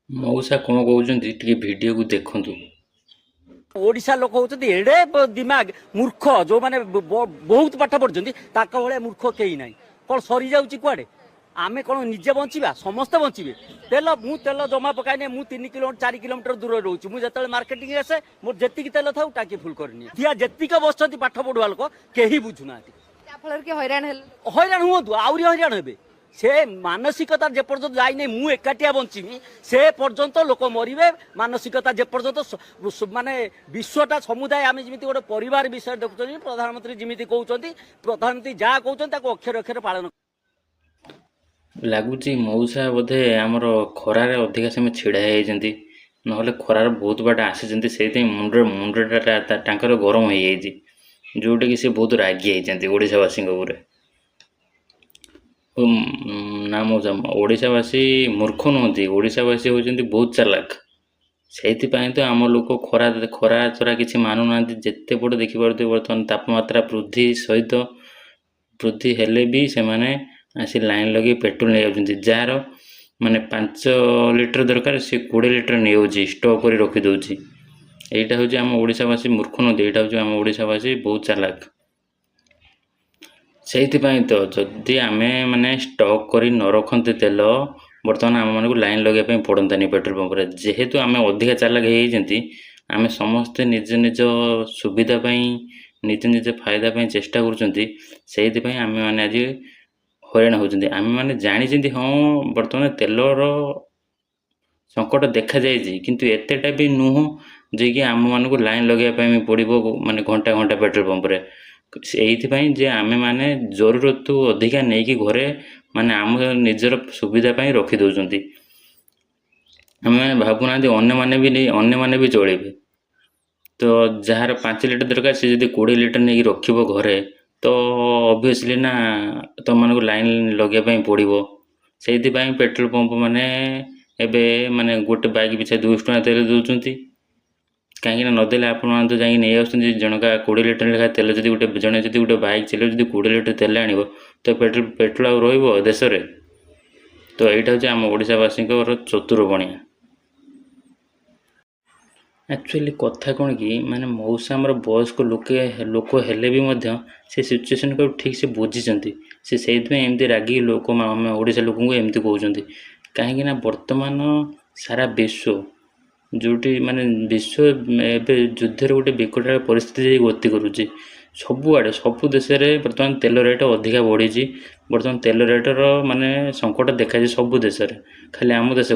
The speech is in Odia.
ମଉସା କ'ଣ କହୁଛନ୍ତି ଟିକେ ଭିଡ଼ିଓକୁ ଦେଖନ୍ତୁ। ओडिशा लोक होउछथि एडे दिमाग मूर्ख जो माने बहुत पाठ पढ़छथि ताका भले मूर्ख केही नाही कोन सरी जाउची कुआडे आमे कोन निजे बंचिबा समस्त बंचिबे तेल मु तेल जमा पकाइने मु 3 किलोमीटर 4 किलोमीटर दूर रहउची मु जतले मार्केटिंग आसे मोर जेतिकी तेल थाउ टाकी फुल करनी दिया जेतिक बसछथि पाठ पढुवा लोक केही बुझुनाथि फल के हैरान हुअतु आउरी हैरान हेबे से मानसिकता जे पर्यंत जाई नै मु एकाटिया बंचिमी से पर्यंत लोक मरिबे मानसिकता जे पर्यंत माने विश्वटा समुदाय आमे जिमिति गोटे परिवार विषय देखुछथि प्रधानमंत्री जिमिति कहउछथि प्रधानमंत्री जा कहउछथि ताको अक्षर अक्षर पालन ଲାଗୁଛି ମଉସା ବୋଧେ ଆମର ଖରାରେ ଅଧିକା ସମୟ ଛିଡ଼ା ହେଇଯାଇଛନ୍ତି, ନହେଲେ ଖରାରେ ବହୁତ ବାଟ ଆସିଛନ୍ତି। ସେଇଥିପାଇଁ ମୁଣ୍ଡଟା ତାଙ୍କର ଗରମ ହେଇଯାଇଛି, ଯେଉଁଟାକି ସେ ବହୁତ ରାଗି ହେଇଛନ୍ତି ଓଡ଼ିଶାବାସୀଙ୍କ ଉପରେ। ନା ମଉସା, ଓଡ଼ିଶାବାସୀ ମୂର୍ଖ ନୁହନ୍ତି, ଓଡ଼ିଶାବାସୀ ହେଉଛନ୍ତି ବହୁତ ଚାଲାକ। ସେଇଥିପାଇଁ ତ ଆମ ଲୋକ ଖରା ତରା କିଛି ମାନୁନାହାନ୍ତି। ଯେତେ ବଡ଼ ଦେଖିପାରୁଥିବେ ବର୍ତ୍ତମାନ ତାପମାତ୍ରା ବୃଦ୍ଧି ହେଲେ ବି ସେମାନେ ଆସି ଲାଇନ୍ ଲଗେଇ ପେଟ୍ରୋଲ ନେଇଯାଉଛନ୍ତି। ଯାହାର ମାନେ 5 ଲିଟର ଦରକାର ସେ 20 ଲିଟର ନେଇଯାଉଛି, ଷ୍ଟକ୍ କରି ରଖିଦେଉଛି। ଏଇଟା ହେଉଛି ଆମ ଓଡ଼ିଶାବାସୀ ମୂର୍ଖ ନୁହନ୍ତି, ଏଇଟା ହେଉଛି ଆମ ଓଡ଼ିଶାବାସୀ ବହୁତ ଚାଲାକ। ସେଇଥିପାଇଁ ତ ଯଦି ଆମେ ମାନେ ଷ୍ଟକ୍ କରି ନ ରଖନ୍ତେ ତେଲ, ବର୍ତ୍ତମାନ ଆମମାନଙ୍କୁ ଲାଇନ୍ ଲଗାଇବା ପାଇଁ ପଡ଼ନ୍ତାନି ପେଟ୍ରୋଲ ପମ୍ପରେ। ଯେହେତୁ ଆମେ ଅଧିକା ଚାଲାକ ହେଇଯାଇଛନ୍ତି, ଆମେ ସମସ୍ତେ ନିଜ ନିଜ ସୁବିଧା ପାଇଁ ନିଜ ନିଜ ଫାଇଦା ପାଇଁ ଚେଷ୍ଟା କରୁଛନ୍ତି। ସେଇଥିପାଇଁ ଆମେମାନେ ଆଜି ହଇରାଣ ହେଉଛନ୍ତି। ଆମେମାନେ ଜାଣିଛନ୍ତି ହଁ ବର୍ତ୍ତମାନ ତେଲର ସଙ୍କଟ ଦେଖାଯାଇଛି, କିନ୍ତୁ ଏତେଟା ବି ନୁହଁ ଯେ କି ଆମମାନଙ୍କୁ ଲାଇନ୍ ଲଗାଇବା ପାଇଁ ବି ପଡ଼ିବ ମାନେ ଘଣ୍ଟା ଘଣ୍ଟା ପେଟ୍ରୋଲ ପମ୍ପରେ। ସେଇଥିପାଇଁ ଯେ ଆମେମାନେ ଜରୁରତରୁ ଅଧିକା ନେଇକି ଘରେ ମାନେ ଆମ ନିଜର ସୁବିଧା ପାଇଁ ରଖିଦେଉଛନ୍ତି। ଆମେମାନେ ଭାବୁନାହାନ୍ତି ଅନ୍ୟମାନେ ବି ଚଳିବେ। ତ ଯାହାର 5 ଲିଟର ଦରକାର ସେ ଯଦି 20 ଲିଟର ନେଇକି ରଖିବ ଘରେ, ତ ଅବଭିୟସଲି ନା ତୁମମାନଙ୍କୁ ଲାଇନ୍ ଲଗାଇବା ପାଇଁ ପଡ଼ିବ। ସେଇଥିପାଇଁ ପେଟ୍ରୋଲ ପମ୍ପ ମାନେ ଏବେ ମାନେ ଗୋଟେ ବାଇକ୍ ପିଛା 200 ଟଙ୍କା ତେଲ ଦେଉଛନ୍ତି। କାହିଁକିନା ନଦେଲେ ଆପଣମାନେ ତ ଯାଇକି ନେଇ ଆସୁଛନ୍ତି। ଜଣକା 20 ଲିଟର ଲେଖା ତେଲ ଯଦି ଜଣେ ଯଦି ଗୋଟେ ବାଇକ୍ ଚଲେଇବ, ଯଦି 20 ଲିଟର ତେଲ ଆଣିବ, ତ ପେଟ୍ରୋଲ ଆଉ ରହିବ ଦେଶରେ? ତ ଏଇଟା ହେଉଛି ଆମ ଓଡ଼ିଶାବାସୀଙ୍କର ଚତୁରପଣିଆ। ଆକ୍ଚୁଆଲି କଥା କ'ଣ କି ମାନେ ମଉସା ଆମର ବୟସ୍କ ଲୋକ ହେଲେ ବି ମଧ୍ୟ ସେ ସିଚୁଏସନ୍କୁ ଠିକ୍ ସେ ବୁଝିଛନ୍ତି। ସେ ସେଇଥିପାଇଁ ଏମିତି ରାଗିକି ଆମେ ଓଡ଼ିଶା ଲୋକଙ୍କୁ ଏମିତି କହୁଛନ୍ତି। କାହିଁକିନା ବର୍ତ୍ତମାନ ସାରା ବିଶ୍ୱ ଯେଉଁଠି ମାନେ ବିଶ୍ୱ ଏବେ ଯୁଦ୍ଧରେ ଗୋଟେ ବିକଟ ପରିସ୍ଥିତି ଯାଇ ଗତି କରୁଛି। ସବୁଆଡ଼େ ସବୁ ଦେଶରେ ବର୍ତ୍ତମାନ ତେଲ ରେଟ୍ ଅଧିକା ବଢ଼ିଛି। ବର୍ତ୍ତମାନ ତେଲ ରେଟ୍ର ମାନେ ସଙ୍କଟ ଦେଖାଯାଉଛି ସବୁ ଦେଶରେ, ଖାଲି ଆମ ଦେଶ